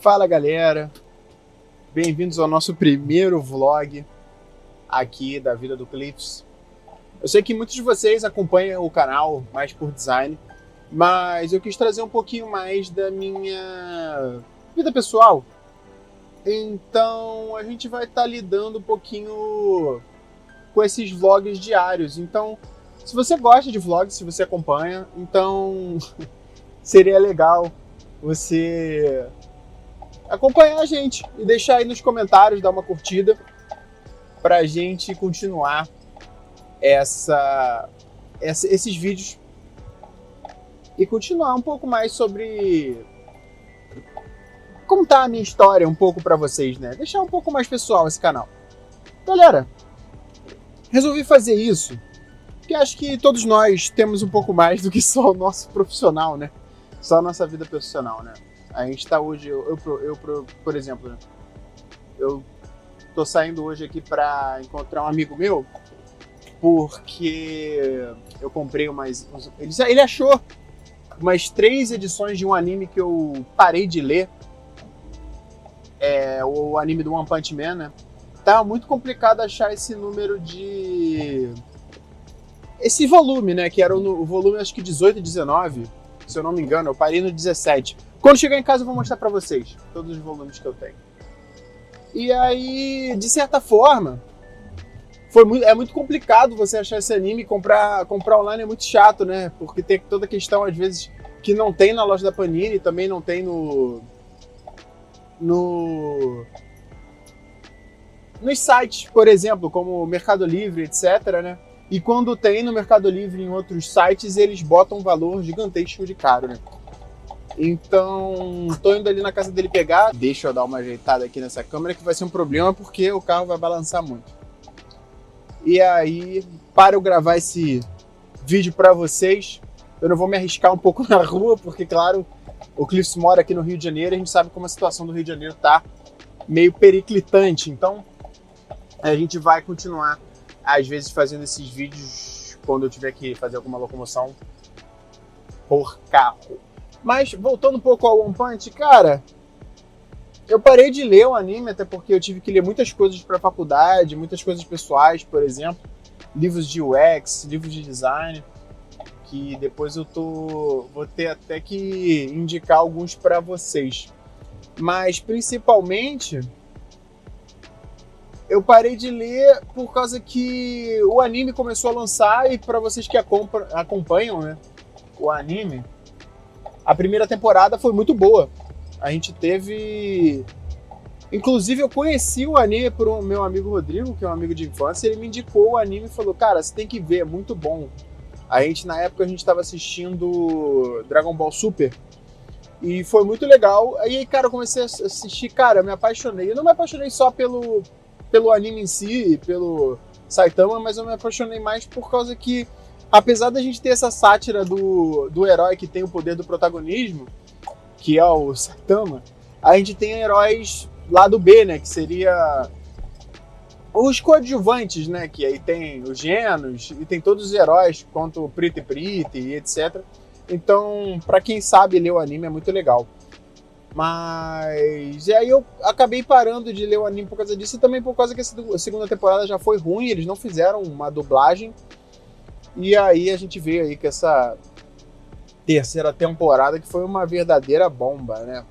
Fala galera, bem-vindos ao nosso primeiro vlog aqui da vida do Cliffs. Eu sei que muitos de vocês acompanham o canal mais por design, mas eu quis trazer um pouquinho mais da minha vida pessoal. Então a gente vai estar lidando um pouquinho com esses vlogs diários. Então, se você gosta de vlogs, se você acompanha, então seria legal você acompanhar a gente e deixar aí nos comentários, dar uma curtida pra gente continuar esses vídeos e continuar um pouco mais sobre contar a minha história um pouco pra vocês, né? Deixar um pouco mais pessoal esse canal. Galera, resolvi fazer isso porque acho que todos nós temos um pouco mais do que só o nosso profissional, né? Só a nossa vida profissional, né? A gente tá hoje, por exemplo, né? Eu tô saindo hoje aqui pra encontrar um amigo meu, porque eu comprei ele achou umas 3 edições de um anime que eu parei de ler, o anime do One Punch Man, né? Tá muito complicado achar esse número esse volume, né? Que era o volume, acho que 18 e 19, se eu não me engano. Eu parei no 17. Quando chegar em casa eu vou mostrar pra vocês todos os volumes que eu tenho. E aí, de certa forma, é muito complicado você achar esse anime. Comprar online é muito chato, né? Porque tem toda a questão, às vezes, que não tem na loja da Panini, também não tem nos sites, por exemplo, como o Mercado Livre, etc, né? E quando tem no Mercado Livre em outros sites, eles botam um valor gigantesco de caro, né? Então, tô indo ali na casa dele pegar. Deixa eu dar uma ajeitada aqui nessa câmera, que vai ser um problema porque o carro vai balançar muito. E aí, para eu gravar esse vídeo pra vocês, eu não vou me arriscar um pouco na rua, porque, claro, o Cliffs mora aqui no Rio de Janeiro e a gente sabe como a situação do Rio de Janeiro tá meio periclitante. Então, a gente vai continuar, às vezes, fazendo esses vídeos quando eu tiver que fazer alguma locomoção por carro. Mas, voltando um pouco ao One Punch, cara, eu parei de ler o anime, até porque eu tive que ler muitas coisas para faculdade, muitas coisas pessoais, por exemplo, livros de UX, livros de design, que depois vou ter até que indicar alguns para vocês. Mas, principalmente, eu parei de ler por causa que o anime começou a lançar, e para vocês que acompanham, né, o anime, a primeira temporada foi muito boa. A gente teve... Inclusive, eu conheci o anime por um meu amigo Rodrigo, que é um amigo de infância. Ele me indicou o anime e falou, cara, você tem que ver, é muito bom. Na época, a gente estava assistindo Dragon Ball Super. E foi muito legal. Aí, cara, eu comecei a assistir, cara, eu me apaixonei. Eu não me apaixonei só pelo anime em si, pelo Saitama, mas eu me apaixonei mais por causa que, apesar da gente ter essa sátira do herói que tem o poder do protagonismo, que é o Saitama, a gente tem heróis lá do B, né, que seria os coadjuvantes, né, que aí tem os Genos, e tem todos os heróis, quanto o Pretty Pretty e etc. Então, pra quem sabe ler o anime é muito legal. Mas... E aí eu acabei parando de ler o anime por causa disso, e também por causa que a segunda temporada já foi ruim, eles não fizeram uma dublagem. E aí a gente veio aí com essa terceira temporada, que foi uma verdadeira bomba, né?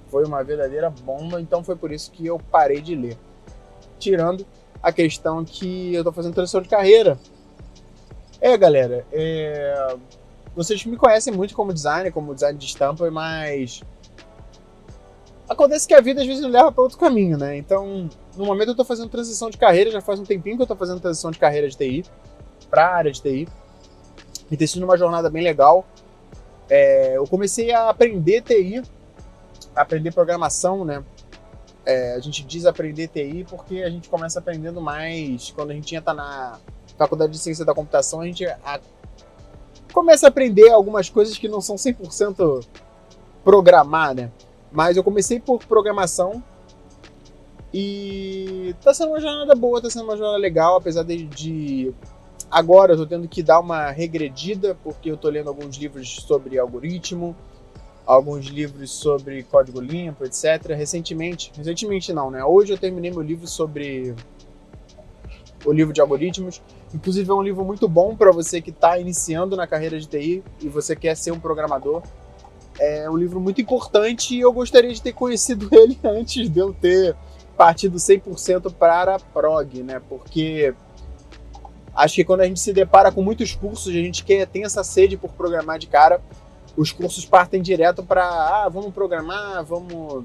Foi uma verdadeira bomba, então foi por isso que eu parei de ler. Tirando a questão que eu tô fazendo transição de carreira. Galera, vocês me conhecem muito como designer de estampa, mas acontece que a vida às vezes me leva para outro caminho, né? Então, no momento eu tô fazendo transição de carreira, já faz um tempinho que eu tô fazendo transição de carreira de TI, para a área de TI, e tem sido uma jornada bem legal. Eu comecei a aprender TI, aprender programação, né? A gente diz aprender TI porque a gente começa aprendendo mais quando a gente entra na faculdade de ciência da computação. A gente começa a aprender algumas coisas que não são 100% programar, né? Mas eu comecei por programação e tá sendo uma jornada boa, tá sendo uma jornada legal, apesar de agora eu tô tendo que dar uma regredida, porque eu tô lendo alguns livros sobre algoritmo, alguns livros sobre código limpo, etc. Recentemente não, né? Hoje eu terminei meu livro sobre o livro de algoritmos. Inclusive é um livro muito bom para você que está iniciando na carreira de TI e você quer ser um programador. É um livro muito importante e eu gostaria de ter conhecido ele antes de eu ter partido 100% para a prog, né? Porque acho que quando a gente se depara com muitos cursos, a gente tem essa sede por programar de cara, os cursos partem direto para vamos programar, vamos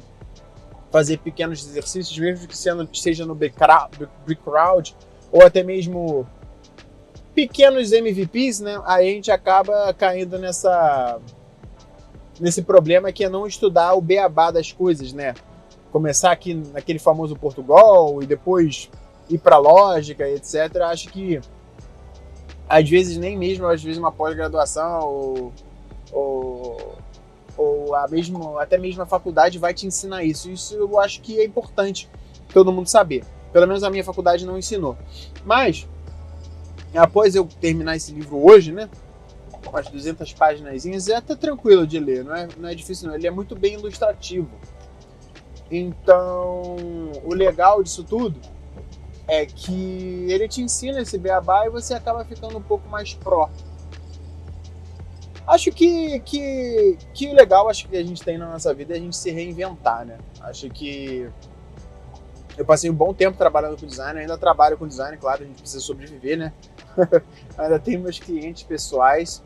fazer pequenos exercícios, mesmo que seja no background, ou até mesmo pequenos MVPs, né? Aí a gente acaba caindo nesse problema que é não estudar o beabá das coisas, né? Começar aqui naquele famoso Portugal e depois ir para lógica, etc. Acho que às vezes nem mesmo, às vezes uma pós-graduação ou até mesmo a faculdade vai te ensinar isso. Isso eu acho que é importante todo mundo saber. Pelo menos a minha faculdade não ensinou. Mas, após eu terminar esse livro hoje, né, umas 200 páginas, é até tranquilo de ler, não é difícil não, ele é muito bem ilustrativo. Então, o legal disso tudo é que ele te ensina esse beabá e você acaba ficando um pouco mais pró. Acho que o legal acho que a gente tem na nossa vida é a gente se reinventar, né? Acho que eu passei um bom tempo trabalhando com design, ainda trabalho com design, claro, a gente precisa sobreviver, né? Ainda tenho meus clientes pessoais,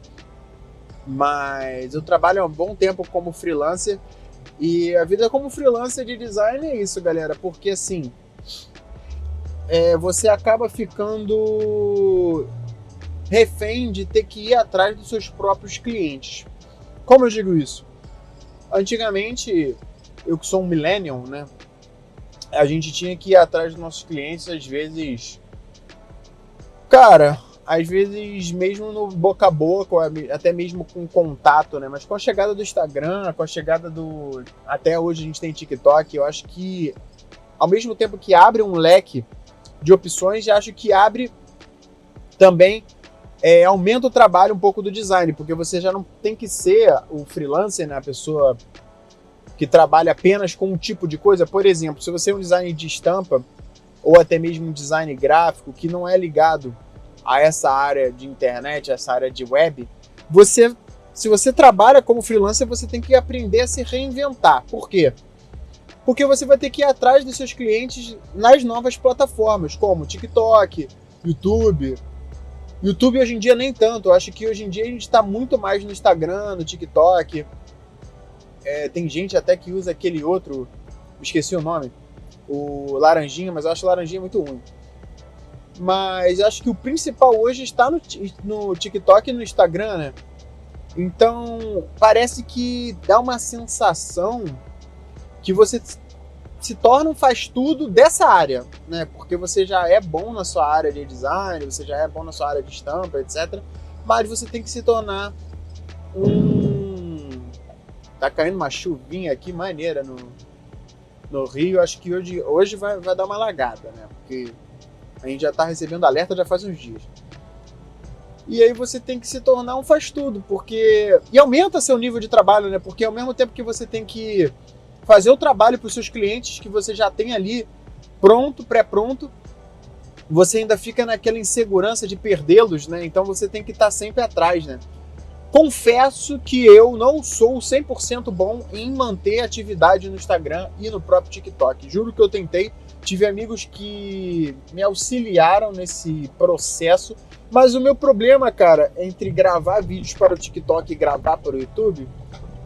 mas eu trabalho há um bom tempo como freelancer e a vida como freelancer de design é isso, galera, porque assim, você acaba ficando refém de ter que ir atrás dos seus próprios clientes. Como eu digo isso? Antigamente, eu que sou um millennial, né? A gente tinha que ir atrás dos nossos clientes, às vezes... Cara, às vezes mesmo no boca a boca, até mesmo com contato, né? Mas com a chegada do Instagram, com a chegada do... Até hoje a gente tem TikTok, eu acho que ao mesmo tempo que abre um leque de opções, eu acho que abre também... aumenta o trabalho um pouco do design, porque você já não tem que ser o freelancer, né, a pessoa que trabalha apenas com um tipo de coisa. Por exemplo, se você é um designer de estampa, ou até mesmo um design gráfico que não é ligado a essa área de internet, a essa área de web, se você trabalha como freelancer, você tem que aprender a se reinventar. Por quê? Porque você vai ter que ir atrás dos seus clientes nas novas plataformas, como TikTok, YouTube hoje em dia nem tanto, eu acho que hoje em dia a gente está muito mais no Instagram, no TikTok. Tem gente até que usa aquele outro, esqueci o nome, o Laranjinha, mas eu acho o Laranjinha muito ruim. Mas acho que o principal hoje está no TikTok e no Instagram, né? Então parece que dá uma sensação que você se torna um faz-tudo dessa área, né? Porque você já é bom na sua área de design, você já é bom na sua área de estampa, etc. Mas você tem que se tornar Tá caindo uma chuvinha aqui maneira no Rio. Acho que hoje vai dar uma lagada, né? Porque a gente já tá recebendo alerta já faz uns dias. E aí você tem que se tornar um faz-tudo, porque... E aumenta seu nível de trabalho, né? Porque ao mesmo tempo que você tem que fazer o trabalho para os seus clientes que você já tem ali pronto, pré-pronto, você ainda fica naquela insegurança de perdê-los, né? Então você tem que estar sempre atrás, né? Confesso que eu não sou 100% bom em manter atividade no Instagram e no próprio TikTok. Juro que eu tentei, tive amigos que me auxiliaram nesse processo, mas o meu problema, cara, entre gravar vídeos para o TikTok e gravar para o YouTube,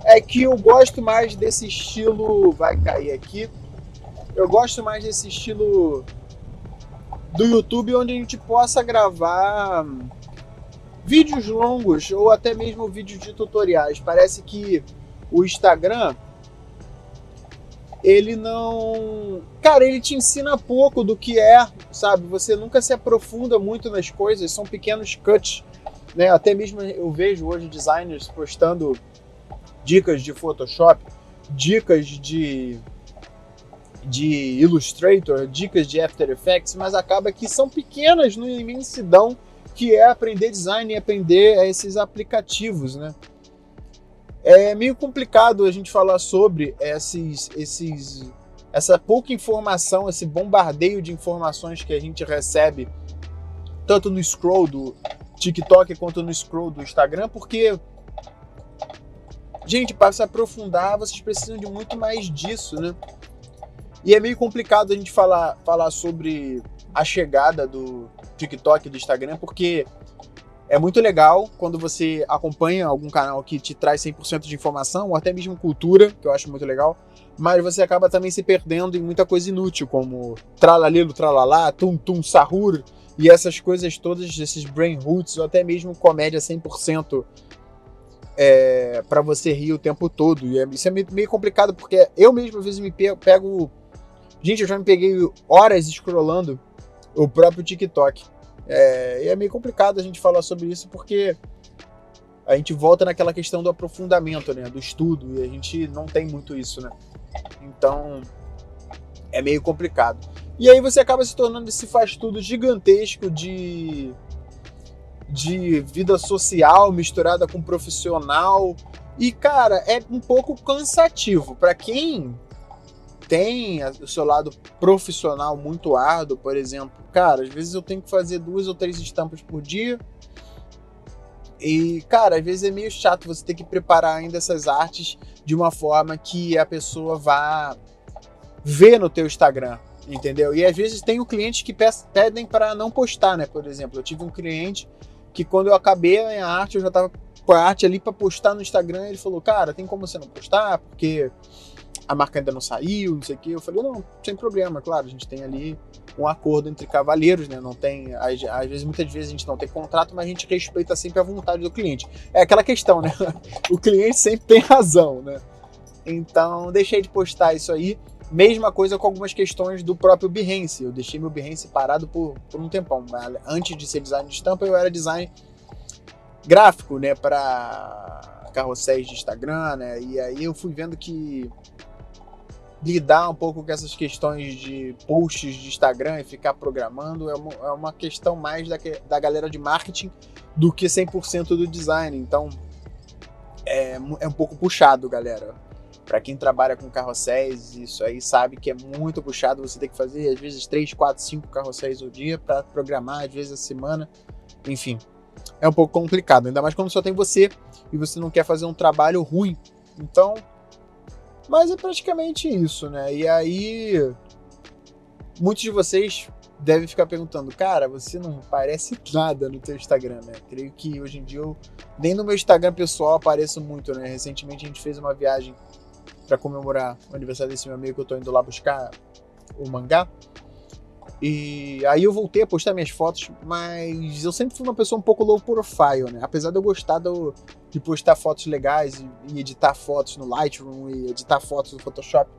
é que eu gosto mais desse estilo... Vai cair aqui. Eu gosto mais desse estilo do YouTube, onde a gente possa gravar vídeos longos ou até mesmo vídeos de tutoriais. Parece que o Instagram, ele não... Cara, ele te ensina pouco do que sabe? Você nunca se aprofunda muito nas coisas, são pequenos cuts, né? Até mesmo eu vejo hoje designers postando dicas de Photoshop, dicas de Illustrator, dicas de After Effects, mas acaba que são pequenas no imensidão que é aprender design e aprender esses aplicativos, né? É meio complicado a gente falar sobre essa pouca informação, esse bombardeio de informações que a gente recebe, tanto no scroll do TikTok quanto no scroll do Instagram, porque, gente, para se aprofundar, vocês precisam de muito mais disso, né? E é meio complicado a gente falar sobre a chegada do TikTok e do Instagram, porque é muito legal quando você acompanha algum canal que te traz 100% de informação, ou até mesmo cultura, que eu acho muito legal, mas você acaba também se perdendo em muita coisa inútil, como tralalelo, tralalá, tum tum sahur, e essas coisas todas, esses brain roots, ou até mesmo comédia 100% para você rir o tempo todo. E isso é meio complicado, porque eu mesmo às vezes me pego... Gente, eu já me peguei horas scrollando o próprio TikTok. E é meio complicado a gente falar sobre isso, porque a gente volta naquela questão do aprofundamento, né, do estudo, e a gente não tem muito isso, né? Então, é meio complicado. E aí você acaba se tornando esse faz-tudo gigantesco de vida social misturada com profissional. E, cara, é um pouco cansativo. Para quem tem o seu lado profissional muito árduo, por exemplo, cara, às vezes eu tenho que fazer 2 ou 3 estampas por dia. E, cara, às vezes é meio chato você ter que preparar ainda essas artes de uma forma que a pessoa vá ver no teu Instagram, entendeu? E às vezes tem o cliente que pedem para não postar, né? Por exemplo, eu tive um cliente que quando eu acabei a minha arte, eu já tava com a arte ali para postar no Instagram, ele falou, cara, tem como você não postar? Porque a marca ainda não saiu, não sei o que. Eu falei, não, sem problema, claro, a gente tem ali um acordo entre cavalheiros, né? Não tem, às vezes, muitas vezes a gente não tem contrato, mas a gente respeita sempre a vontade do cliente. É aquela questão, né? O cliente sempre tem razão, né? Então, deixei de postar isso aí. Mesma coisa com algumas questões do próprio Behance. Eu deixei meu Behance parado por um tempão. Antes de ser design de estampa, eu era design gráfico, né? Para carrosséis de Instagram, né? E aí eu fui vendo que lidar um pouco com essas questões de posts de Instagram e ficar programando é uma questão mais da galera de marketing do que 100% do design. Então, é um pouco puxado, galera. Para quem trabalha com carrosséis, isso aí sabe que é muito puxado. Você tem que fazer, às vezes, 3, 4, 5 carrosséis ao dia para programar, às vezes, a semana. Enfim, é um pouco complicado. Ainda mais quando só tem você e você não quer fazer um trabalho ruim. Então, mas é praticamente isso, né? E aí, muitos de vocês devem ficar perguntando, cara, você não parece nada no teu Instagram, né? Creio que hoje em dia nem no meu Instagram pessoal apareço muito, né? Recentemente a gente fez uma viagem para comemorar o aniversário desse meu amigo, que eu tô indo lá buscar o mangá. E aí eu voltei a postar minhas fotos, mas eu sempre fui uma pessoa um pouco low profile, né? Apesar de eu gostar de postar fotos legais e editar fotos no Lightroom e editar fotos no Photoshop,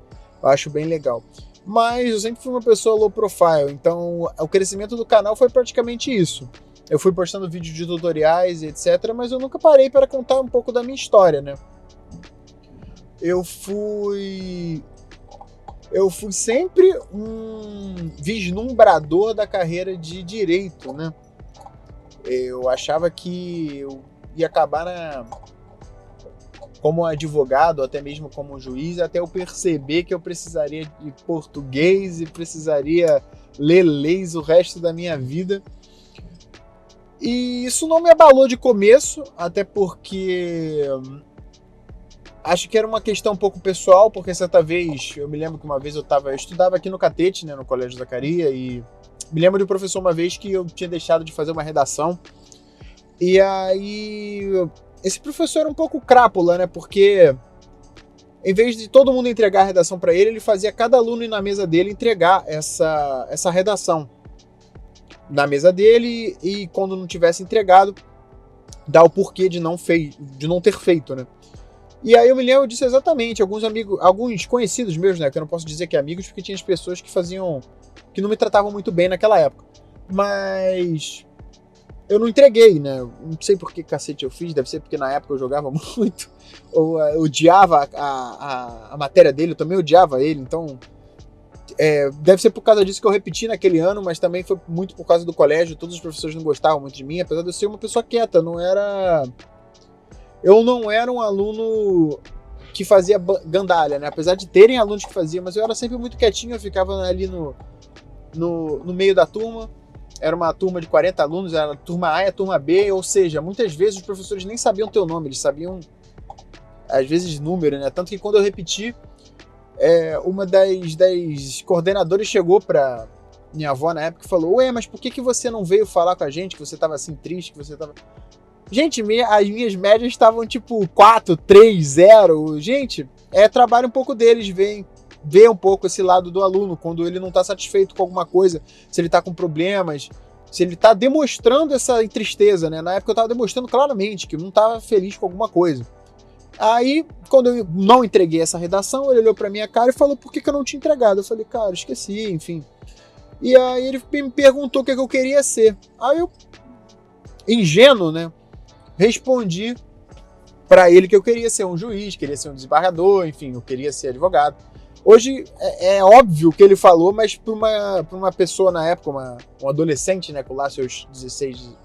eu acho bem legal. Mas eu sempre fui uma pessoa low profile, então o crescimento do canal foi praticamente isso. Eu fui postando vídeos de tutoriais e etc, mas eu nunca parei para contar um pouco da minha história, né? Eu fui sempre um vislumbrador da carreira de direito, né? Eu achava que eu ia acabar como advogado, até mesmo como juiz, até eu perceber que eu precisaria de português e precisaria ler leis o resto da minha vida. E isso não me abalou de começo, até porque acho que era uma questão um pouco pessoal, porque certa vez, eu me lembro que uma vez eu estudava aqui no Catete, né, no Colégio Zacaria, e me lembro de um professor uma vez que eu tinha deixado de fazer uma redação, e aí esse professor era um pouco crápula, né, porque em vez de todo mundo entregar a redação para ele fazia cada aluno ir na mesa dele entregar essa redação na mesa dele, e quando não tivesse entregado, dar o porquê de não ter feito, né. E aí eu me lembro disso exatamente, alguns conhecidos meus, né, que eu não posso dizer que amigos, porque tinha as pessoas que não me tratavam muito bem naquela época. Mas eu não entreguei, né, não sei por que cacete eu fiz, deve ser porque na época eu jogava muito, ou eu odiava a matéria dele, eu também odiava ele, então deve ser por causa disso que eu repeti naquele ano, mas também foi muito por causa do colégio, todos os professores não gostavam muito de mim, apesar de eu ser uma pessoa quieta, eu não era um aluno que fazia gandalha, né? Apesar de terem alunos que faziam, mas eu era sempre muito quietinho, eu ficava ali no meio da turma. Era uma turma de 40 alunos, era a turma A e a turma B, ou seja, muitas vezes os professores nem sabiam teu nome, eles sabiam, às vezes, número, né? Tanto que quando eu repeti, uma das coordenadoras chegou pra minha avó na época e falou: ué, mas por que você não veio falar com a gente, que você tava assim triste, que você tava... Gente, as minhas médias estavam tipo 4, 3, 0. Gente, trabalho um pouco deles, ver um pouco esse lado do aluno, quando ele não tá satisfeito com alguma coisa, se ele tá com problemas, se ele tá demonstrando essa tristeza, né? Na época eu tava demonstrando claramente que eu não tava feliz com alguma coisa. Aí, quando eu não entreguei essa redação, ele olhou pra minha cara e falou: por que eu não tinha entregado? Eu falei: cara, esqueci, enfim. E aí ele me perguntou o que eu queria ser. Aí eu, ingênuo, né, respondi pra ele que eu queria ser um juiz, queria ser um desembargador, enfim, eu queria ser advogado. Hoje é óbvio o que ele falou, mas pra uma pessoa na época, um adolescente, né, com lá seus 16,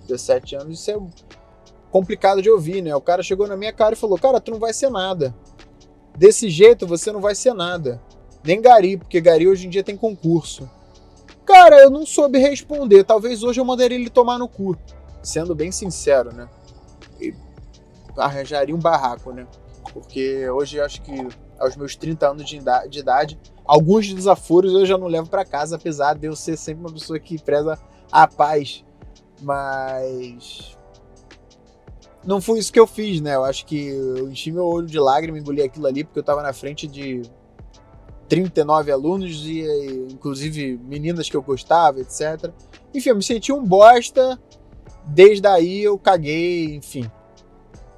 17 anos, isso é complicado de ouvir, né? O cara chegou na minha cara e falou: cara, tu não vai ser nada. Desse jeito você não vai ser nada. Nem gari, porque gari hoje em dia tem concurso. Cara, eu não soube responder. Talvez hoje eu mandaria ele tomar no cu. Sendo bem sincero, né? E arranjaria um barraco, né? Porque hoje eu acho que aos meus 30 anos de idade, alguns desaforos eu já não levo pra casa, apesar de eu ser sempre uma pessoa que preza a paz. Mas não foi isso que eu fiz, né? Eu acho que eu enchi meu olho de lágrima, engoli aquilo ali, porque eu tava na frente de 39 alunos, e inclusive meninas que eu gostava, etc. Enfim, eu me senti um bosta, desde aí eu caguei, enfim.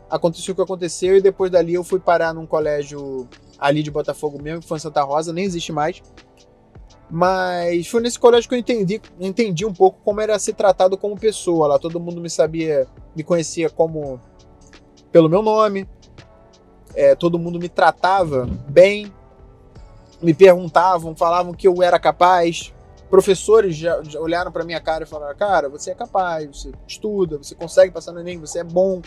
Aconteceu o que aconteceu, e depois dali eu fui parar num colégio ali de Botafogo mesmo, que foi em Santa Rosa, nem existe mais. Mas foi nesse colégio que eu entendi um pouco como era ser tratado como pessoa. Lá todo mundo me conhecia como pelo meu nome, todo mundo me tratava bem, me perguntavam, falavam que eu era capaz. Professores já olharam pra minha cara e falaram: cara, você é capaz, você estuda, você consegue passar no Enem, você é bom.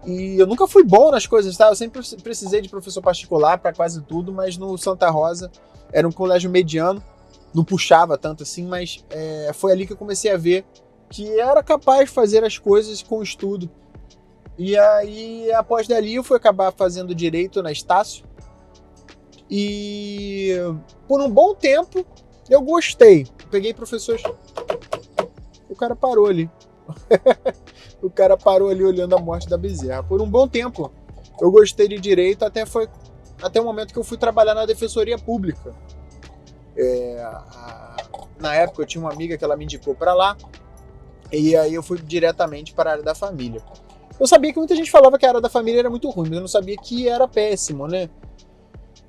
E eu nunca fui bom nas coisas, tá? Eu sempre precisei de professor particular para quase tudo, mas no Santa Rosa era um colégio mediano, não puxava tanto assim, mas foi ali que eu comecei a ver que era capaz de fazer as coisas com estudo. E aí, após dali, eu fui acabar fazendo direito na Estácio. E por um bom tempo eu gostei. Peguei professores. O cara parou ali. O cara parou ali olhando a morte da bezerra. Por um bom tempo eu gostei de direito, até o momento que eu fui trabalhar na Defensoria Pública. Na época eu tinha uma amiga que ela me indicou para lá, e aí eu fui diretamente para a área da família. Eu sabia que muita gente falava que a área da família era muito ruim, mas eu não sabia que era péssimo, né?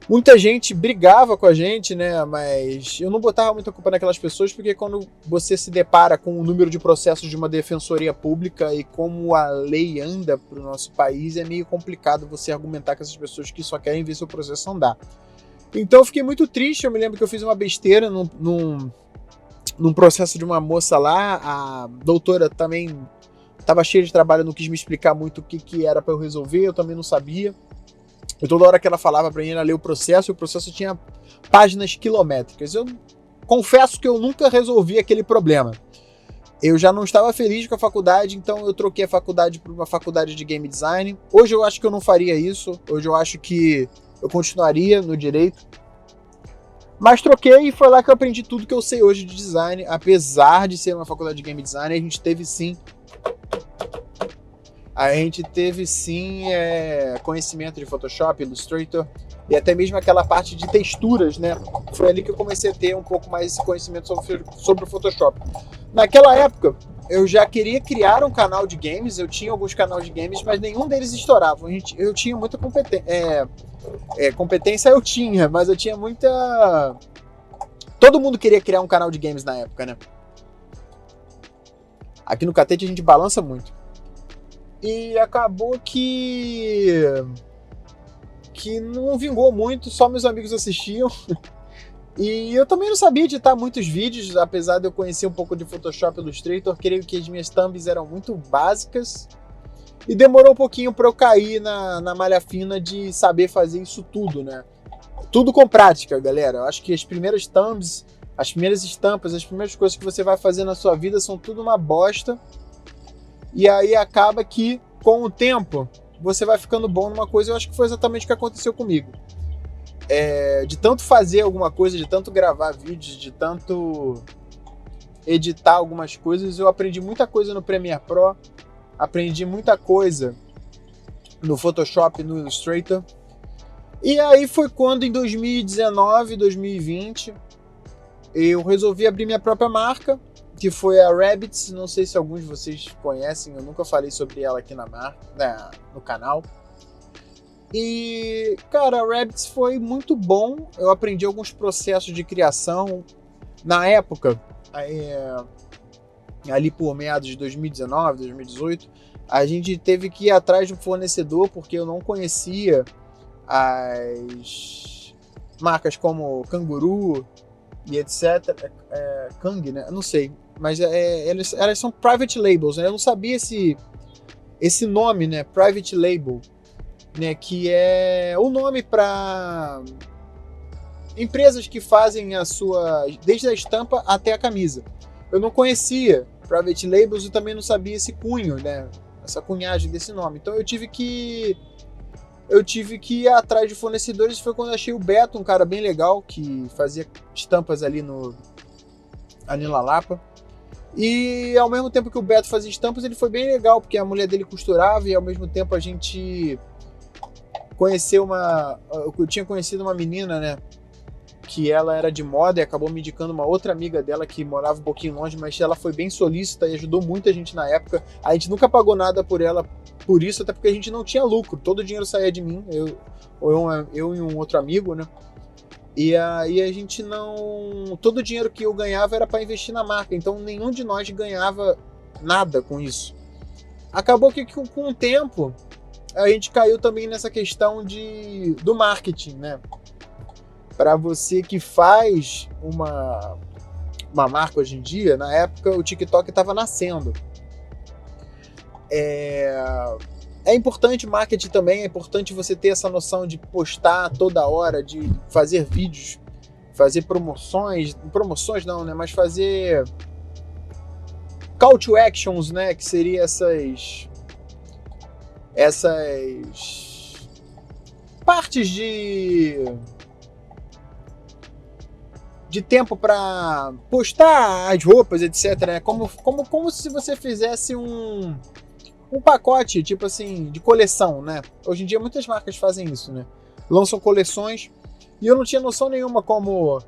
Muita gente brigava com a gente, né? Mas eu não botava muita culpa naquelas pessoas, porque quando você se depara com o número de processos de uma defensoria pública e como a lei anda para o nosso país, é meio complicado você argumentar com essas pessoas que só querem ver seu processo andar. Então eu fiquei muito triste. Eu me lembro que eu fiz uma besteira num processo de uma moça lá. A doutora também estava cheia de trabalho, não quis me explicar muito o que era para eu resolver, eu também não sabia. E toda hora que ela falava pra mim, ela ler o processo, e o processo tinha páginas quilométricas. Eu confesso que eu nunca resolvi aquele problema. Eu já não estava feliz com a faculdade, então eu troquei a faculdade por uma faculdade de game design. Hoje eu acho que eu não faria isso. Hoje eu acho que eu continuaria no direito. Mas troquei, e foi lá que eu aprendi tudo que eu sei hoje de design. Apesar de ser uma faculdade de game design, a gente teve sim conhecimento de Photoshop, Illustrator e até mesmo aquela parte de texturas, né? Foi ali que eu comecei a ter um pouco mais esse conhecimento sobre o Photoshop. Naquela época, eu já queria criar um canal de games, eu tinha alguns canais de games, mas nenhum deles estourava. Eu tinha muita competência. Competência eu tinha, mas eu tinha muita... Todo mundo queria criar um canal de games na época, né? Aqui no Catete a gente balança muito. E acabou que não vingou muito, só meus amigos assistiam. E eu também não sabia editar muitos vídeos, apesar de eu conhecer um pouco de Photoshop e Illustrator. Creio que as minhas thumbs eram muito básicas. E demorou um pouquinho para eu cair na malha fina de saber fazer isso tudo, né? Tudo com prática, galera. Eu acho que as primeiras thumbs, as primeiras estampas, as primeiras coisas que você vai fazer na sua vida são tudo uma bosta. E aí acaba que, com o tempo, você vai ficando bom numa coisa. Eu acho que foi exatamente o que aconteceu comigo. De tanto fazer alguma coisa, de tanto gravar vídeos, de tanto editar algumas coisas, eu aprendi muita coisa no Premiere Pro, aprendi muita coisa no Photoshop, no Illustrator. E aí foi quando, em 2019, 2020, eu resolvi abrir minha própria marca, que foi a Rabbits. Não sei se alguns de vocês conhecem, eu nunca falei sobre ela aqui no canal. E, cara, a Rabbits foi muito bom. Eu aprendi alguns processos de criação. Na época, ali por meados de 2019, 2018, a gente teve que ir atrás de um fornecedor, porque eu não conhecia as marcas como Canguru e etc. Kang, né? Eu não sei. Mas elas são private labels, né? Eu não sabia esse nome, né? Private label, né? Que é o nome para empresas que fazem desde a estampa até a camisa. Eu não conhecia private labels e também não sabia esse cunho, né? Essa cunhagem desse nome. Então eu tive que ir atrás de fornecedores. Foi quando eu achei o Beto, um cara bem legal, que fazia estampas ali na Lapa. E ao mesmo tempo que o Beto fazia estampas, ele foi bem legal, porque a mulher dele costurava e ao mesmo tempo a gente eu tinha conhecido uma menina, né, que ela era de moda e acabou me indicando uma outra amiga dela que morava um pouquinho longe, mas ela foi bem solícita e ajudou muita gente na época. A gente nunca pagou nada por ela por isso, até porque a gente não tinha lucro. Todo o dinheiro saía de mim, eu e um outro amigo, né? E aí a gente não... Todo o dinheiro que eu ganhava era para investir na marca, então nenhum de nós ganhava nada com isso. Acabou que com o tempo a gente caiu também nessa questão do marketing, né? Para você que faz uma marca hoje em dia, na época o TikTok estava nascendo. É importante marketing também, é importante você ter essa noção de postar toda hora, de fazer vídeos, fazer promoções não, né? Mas fazer call to actions, né? Que seria essas partes de tempo para postar as roupas, etc, né? Como se você fizesse um pacote, tipo assim, de coleção, né? Hoje em dia muitas marcas fazem isso, né? Lançam coleções e eu não tinha noção nenhuma como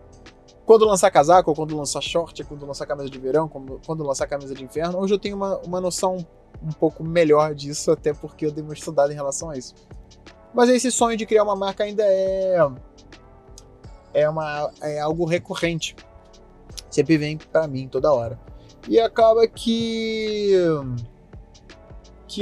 quando lançar casaco, ou quando lançar short, quando lançar camisa de verão, quando lançar camisa de inverno. Hoje eu tenho uma noção um pouco melhor disso, até porque eu dei uma estudada em relação a isso. Mas esse sonho de criar uma marca ainda é algo recorrente. Sempre vem pra mim toda hora. E acaba que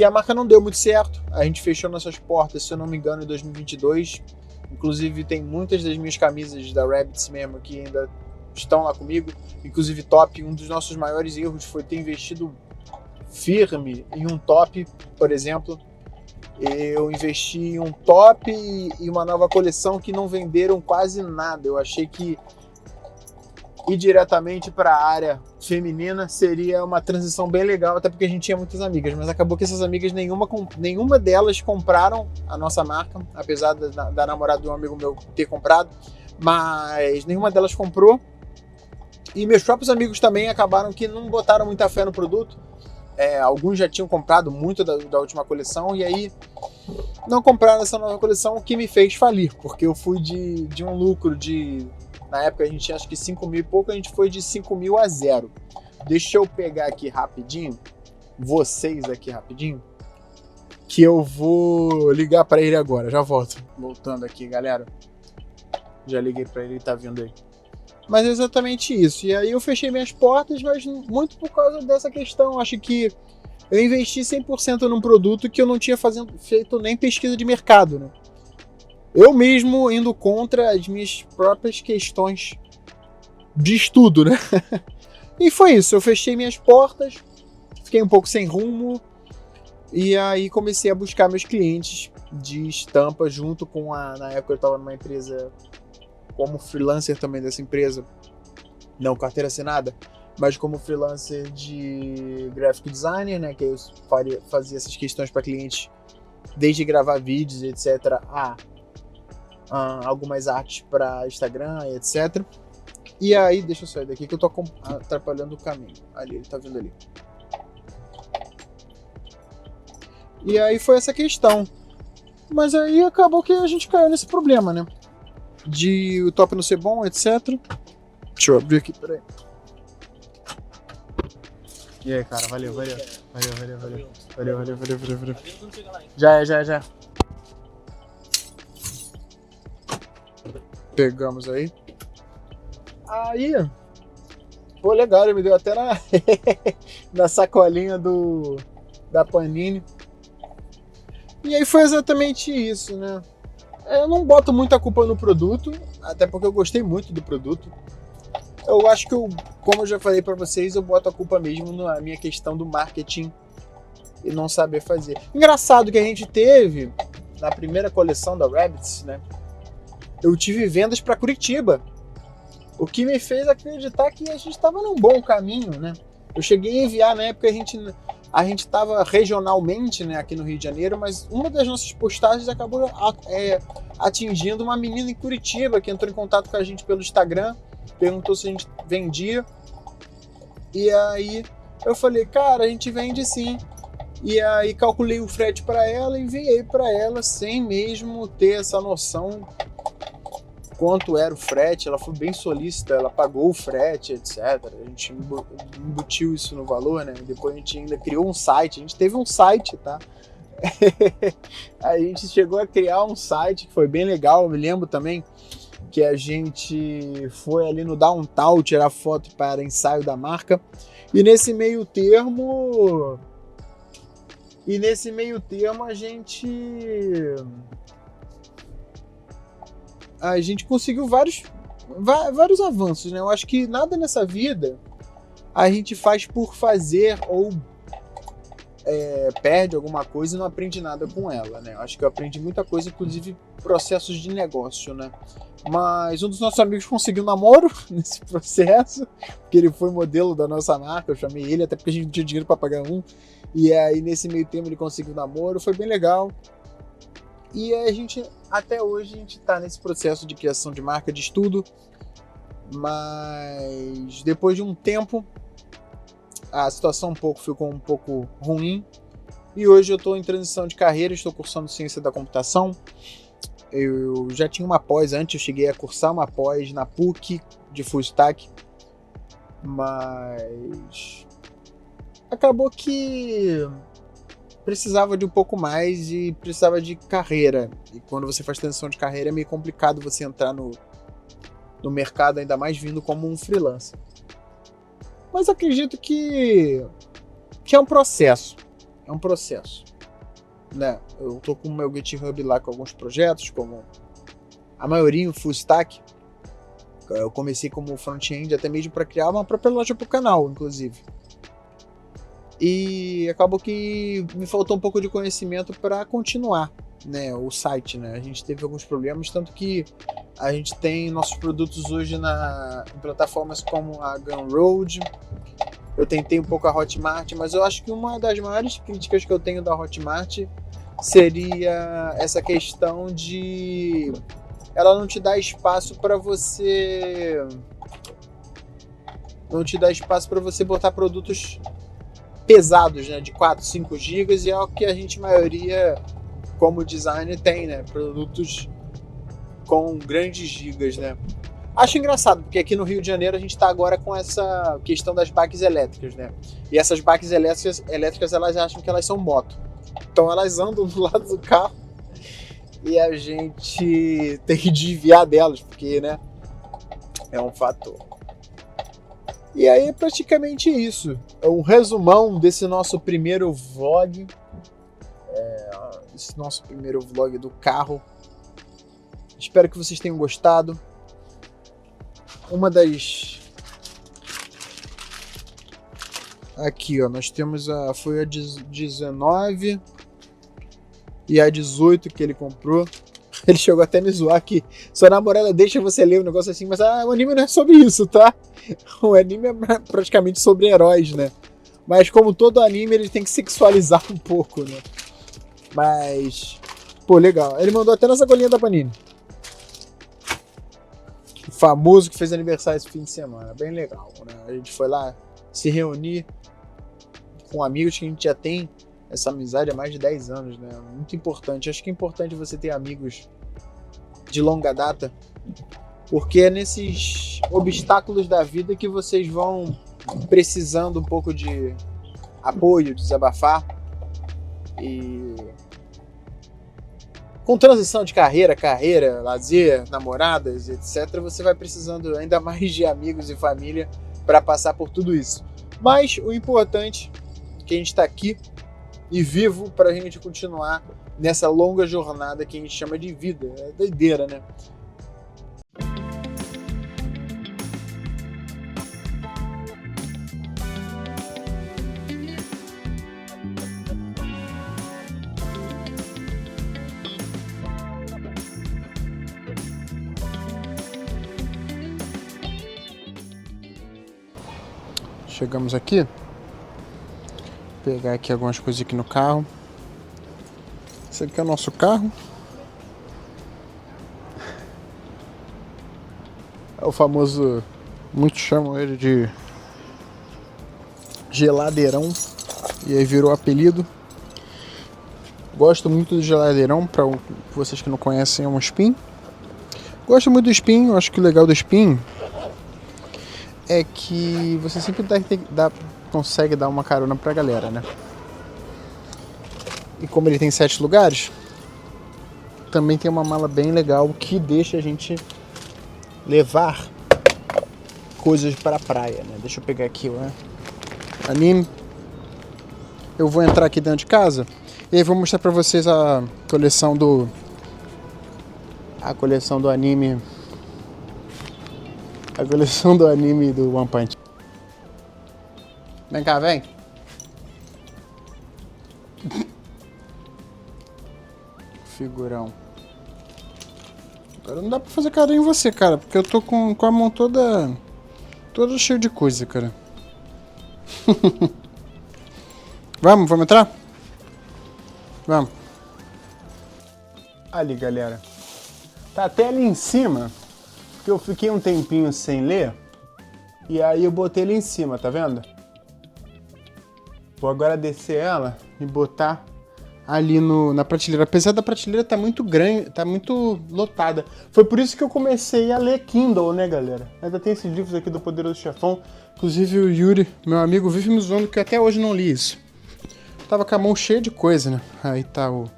a marca não deu muito certo. A gente fechou nossas portas, se eu não me engano, em 2022. Inclusive tem muitas das minhas camisas da Rabbits mesmo que ainda estão lá comigo. Inclusive top, um dos nossos maiores erros foi ter investido firme em um top, por exemplo. Eu investi em um top e uma nova coleção que não venderam quase nada. Eu achei que ir diretamente para a área feminina seria uma transição bem legal, até porque a gente tinha muitas amigas, mas acabou que essas amigas, nenhuma delas compraram a nossa marca, apesar da namorada de um amigo meu ter comprado, mas nenhuma delas comprou. E meus próprios amigos também acabaram que não botaram muita fé no produto. Alguns já tinham comprado muito da última coleção e aí não compraram essa nova coleção, o que me fez falir, porque eu fui de um lucro na época a gente tinha acho que 5 mil e pouco, a gente foi de 5 mil a 0. Deixa eu pegar aqui rapidinho, que eu vou ligar para ele agora, já volto. Voltando aqui, galera. Já liguei para ele, tá vindo aí. Mas é exatamente isso. E aí eu fechei minhas portas, mas muito por causa dessa questão. Acho que eu investi 100% num produto que eu não tinha feito nem pesquisa de mercado, né? Eu mesmo indo contra as minhas próprias questões de estudo, né? E foi isso. Eu fechei minhas portas, fiquei um pouco sem rumo. E aí comecei a buscar meus clientes de estampa junto com na época eu estava numa empresa como freelancer também dessa empresa, não carteira assinada, mas como freelancer de graphic designer, né, que eu fazia essas questões para clientes, desde gravar vídeos, etc, algumas artes para Instagram, etc. E aí, deixa eu sair daqui que eu tô atrapalhando o caminho. Ali, ele tá vindo ali. E aí foi essa questão. Mas aí acabou que a gente caiu nesse problema, né? De o top não ser bom, etc. Deixa eu abrir aqui, peraí. E aí, cara, valeu. Já. Pegamos aí. Aí, pô, legal, ele me deu até na sacolinha da Panini. E aí foi exatamente isso, né? Eu não boto muita culpa no produto, até porque eu gostei muito do produto. Eu acho que, como eu já falei pra vocês, eu boto a culpa mesmo na minha questão do marketing e não saber fazer. Engraçado que a gente teve, na primeira coleção da Rabbids, né? Eu tive vendas para Curitiba, o que me fez acreditar que a gente estava num bom caminho, né? Eu cheguei a enviar, na época a gente estava regionalmente, né, aqui no Rio de Janeiro, mas uma das nossas postagens acabou atingindo uma menina em Curitiba que entrou em contato com a gente pelo Instagram, perguntou se a gente vendia, e aí eu falei, cara, a gente vende sim. E aí calculei o frete para ela e enviei para ela sem mesmo ter essa noção quanto era o frete. Ela foi bem solícita, ela pagou o frete, etc. A gente embutiu isso no valor, né? Depois a gente ainda criou um site, a gente teve um site, tá? A gente chegou a criar um site que foi bem legal. Eu me lembro também que a gente foi ali no Downtown tirar foto para ensaio da marca. E nesse meio termo a gente conseguiu vários avanços, né? Eu acho que nada nessa vida a gente faz por fazer ou perde alguma coisa e não aprende nada com ela, né? Eu acho que eu aprendi muita coisa, inclusive processos de negócio, né? Mas um dos nossos amigos conseguiu namoro nesse processo, porque ele foi modelo da nossa marca, eu chamei ele, até porque a gente não tinha dinheiro para pagar um, e aí nesse meio tempo ele conseguiu namoro, foi bem legal. E a gente, até hoje, a gente tá nesse processo de criação de marca, de estudo, mas depois de um tempo a situação ficou um pouco ruim, e hoje eu estou em transição de carreira, estou cursando ciência da computação. Eu já tinha uma pós antes, eu cheguei a cursar uma pós na PUC de Full Stack, mas acabou que precisava de um pouco mais e precisava de carreira, e quando você faz transição de carreira é meio complicado você entrar no mercado, ainda mais vindo como um freelancer. Mas acredito que é um processo, né? Eu tô com o meu GitHub lá com alguns projetos, como a maioria em Full Stack. Eu comecei como front-end até mesmo para criar uma própria loja para o canal, inclusive. E acabou que me faltou um pouco de conhecimento para continuar, né, o site, né? A gente teve alguns problemas, tanto que a gente tem nossos produtos hoje em plataformas como a Gumroad. Eu tentei um pouco a Hotmart, mas eu acho que uma das maiores críticas que eu tenho da Hotmart seria essa questão de ela não te dá espaço para você botar produtos pesados, né, de 4, 5 gigas, e é o que a gente, maioria, como designer, tem, né, produtos com grandes gigas, né. Acho engraçado, porque aqui no Rio de Janeiro a gente está agora com essa questão das bikes elétricas, né, e essas bikes elétricas elas acham que elas são moto, então elas andam do lado do carro e a gente tem que desviar delas, porque, né, é um fator. E aí é praticamente isso. É um resumão desse nosso primeiro vlog. Esse nosso primeiro vlog do carro. Espero que vocês tenham gostado. Uma das Aqui, ó, nós temos foi a 19 e a 18 que ele comprou. Ele chegou até a me zoar que sua namorada deixa você ler um negócio assim, mas o anime não é sobre isso, tá? O anime é praticamente sobre heróis, né? Mas como todo anime, ele tem que sexualizar um pouco, né? Mas, pô, legal. Ele mandou até na sacolinha da Panini. O famoso que fez aniversário esse fim de semana. Bem legal, né? A gente foi lá se reunir com amigos que a gente já tem essa amizade há mais de 10 anos, né? Muito importante. Acho que é importante você ter amigos de longa data, porque é nesses obstáculos da vida que vocês vão precisando um pouco de apoio, desabafar. E com transição de carreira, lazer, namoradas, etc., você vai precisando ainda mais de amigos e família para passar por tudo isso. Mas o importante é que a gente está aqui e vivo para a gente continuar nessa longa jornada que a gente chama de vida. É doideira, né? Chegamos aqui. Vou pegar aqui algumas coisas aqui no carro. Esse aqui é o nosso carro. É o famoso, muitos chamam ele de geladeirão, e aí virou apelido. Gosto muito do geladeirão, para vocês que não conhecem, é um Spin. Gosto muito do Spin, eu acho que o legal do Spin é que você sempre consegue dar uma carona pra galera, né? E como ele tem 7 lugares, também tem uma mala bem legal que deixa a gente levar coisas para a praia, né? Deixa eu pegar aqui, né? Anime. Eu vou entrar aqui dentro de casa e aí vou mostrar pra vocês a coleção do anime. A coleção do anime do One Punch. Vem cá, vem. Figurão. Agora não dá pra fazer carinho em você, cara, porque eu tô com a mão toda cheia de coisa, cara. Vamos entrar? Vamos. Ali, galera. Tá até ali em cima, que eu fiquei um tempinho sem ler, e aí eu botei ele em cima, tá vendo? Vou agora descer ela e botar ali na prateleira. Apesar da prateleira tá muito grande, tá muito lotada. Foi por isso que eu comecei a ler Kindle, né, galera? Ainda tem esses livros aqui do Poderoso Chefão. Inclusive o Yuri, meu amigo, vive me zoando que até hoje não li isso. Tava com a mão cheia de coisa, né? Aí tá o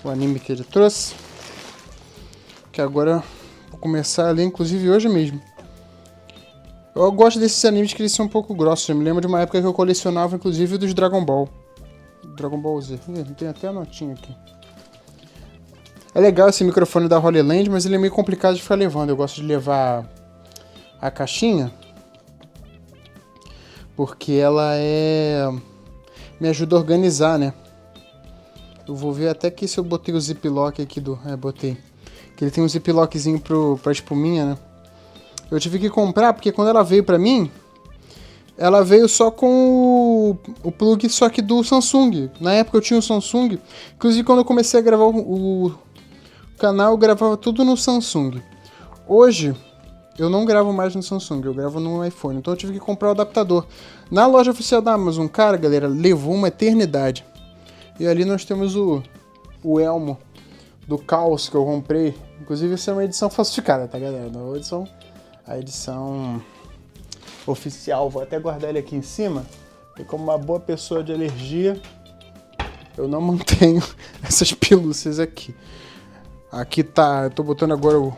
anime que ele trouxe. Que agora vou começar a ler, inclusive hoje mesmo. Eu gosto desses animes que eles são um pouco grossos. Eu me lembro de uma época que eu colecionava, inclusive, dos Dragon Ball. Dragon Ball Z. Tem até a notinha aqui. É legal esse microfone da Holy Land, mas ele é meio complicado de ficar levando. Eu gosto de levar a caixinha, porque ela me ajuda a organizar, né? Eu vou ver até que se eu botei o ziplock aqui botei. Que ele tem um ziplockzinho pra espuminha, né? Eu tive que comprar, porque quando ela veio pra mim, ela veio só com o plug só que do Samsung. Na época eu tinha o Samsung. Inclusive quando eu comecei a gravar o canal, eu gravava tudo no Samsung. Hoje, eu não gravo mais no Samsung, eu gravo no iPhone. Então eu tive que comprar o adaptador. Na loja oficial da Amazon, cara, galera, levou uma eternidade. E ali nós temos o elmo do Caos que eu comprei. Inclusive essa é uma edição falsificada, tá, galera? Não é a edição oficial. Vou até guardar ele aqui em cima. E como uma boa pessoa de alergia, eu não mantenho essas pelúcias aqui. Aqui tá, eu tô botando agora o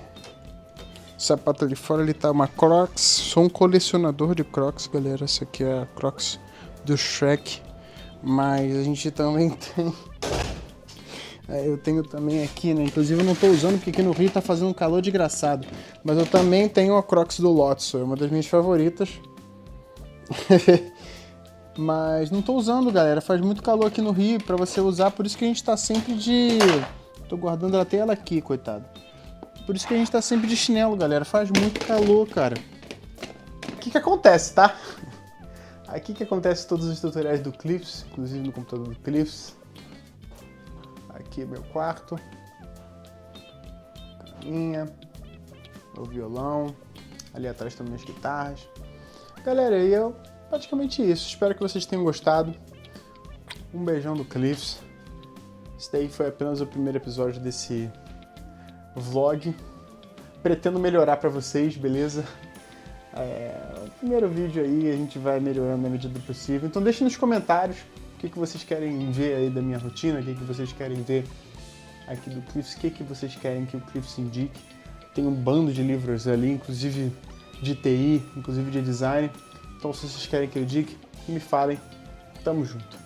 sapato ali fora, ele tá uma Crocs. Sou um colecionador de Crocs, galera. Essa aqui é a Crocs do Shrek. Mas a gente também tem... eu tenho também aqui, né? Inclusive eu não tô usando porque aqui no Rio tá fazendo um calor desgraçado. Mas eu também tenho a Crocs do Lotso, é uma das minhas favoritas. Mas não tô usando, galera. Faz muito calor aqui no Rio pra você usar, por isso que a gente tá sempre de... Tô guardando até ela aqui, coitado. Por isso que a gente tá sempre de chinelo, galera. Faz muito calor, cara. O que acontece, tá? Aqui que acontece todos os tutoriais do Cliffs, inclusive no computador do Cliffs. Aqui é meu quarto. Caminha. Meu violão. Ali atrás estão minhas guitarras. Galera, e eu praticamente isso. Espero que vocês tenham gostado. Um beijão do Cliffs. Esse daí foi apenas o primeiro episódio desse vlog. Pretendo melhorar pra vocês, beleza? O primeiro vídeo aí a gente vai melhorando na medida do possível. Então deixem nos comentários o que vocês querem ver aí da minha rotina, o que vocês querem ver aqui do Cliffs, o que vocês querem que o Cliffs indique. Tem um bando de livros ali, inclusive de TI, inclusive de design. Então se vocês querem que eu indique, me falem. Tamo junto.